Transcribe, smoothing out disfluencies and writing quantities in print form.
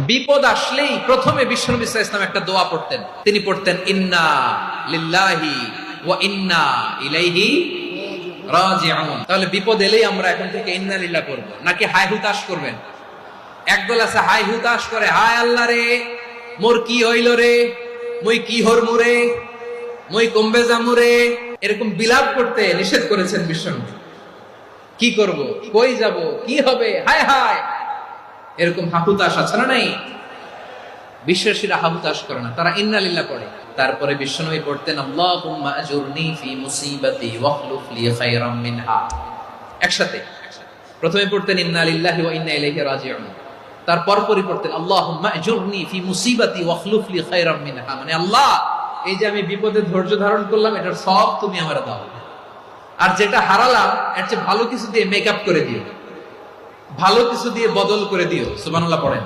বিপদ আসলেই প্রথমে বিশ্বনবী সাল্লাল্লাহু আলাইহি ওয়াসাল্লাম একটা দোয়া পড়তেন। তিনি পড়তেন ইন্না লিল্লাহি ওয়া ইন্না ইলাইহি রাজিউন। তাহলে বিপদ এলেই আমরা এখন থেকে ইন্না লিল্লাহ করব, নাকি হায় হুতাশ করবেন? একদল আছে হায় হুতাশ করে, হায় আল্লাহ রে মোর কি হইল রে, মুই কি হরমু রে, মুই কমবে যামু রে, এরকম বিলাপ করতে নিষেধ করেছেন বিশ্বনবী। কি করব, কই যাব, কি হবে, হায় হায়, এরকম হাহুতাশ আছে না নাই? বিশ্বাসীরা হাহুতাশ করে না, তারা ইন্না লিল্লাহ পড়ে। তারপরে বিশ্বনবী পড়তেন আল্লাহুম্মা আজুরনি ফি মুসিবাতি ওয়াখলুফ লি খায়রাম মিনহা। একসাথে প্রথমে পড়তেন ইন্না লিল্লাহি ওয়া ইন্না ইলাইহি রাজিউন, তারপর পড়তেন আল্লাহুম্মা আজুরনি ফি মুসিবাতি ওয়াখলুফ লি খায়রাম মিনহা, মানে আল্লাহ এই যে আমি বিপদে ধৈর্য ধারণ করলাম এটার সব তুমি আমারে দাও, আর যেটা হারালাম এর চেয়ে ভালো কিছু দিয়ে মেকআপ করে দিও, ভালো কিছু দিয়ে বদল করে দিও। সুবহানাল্লাহ পড়েন।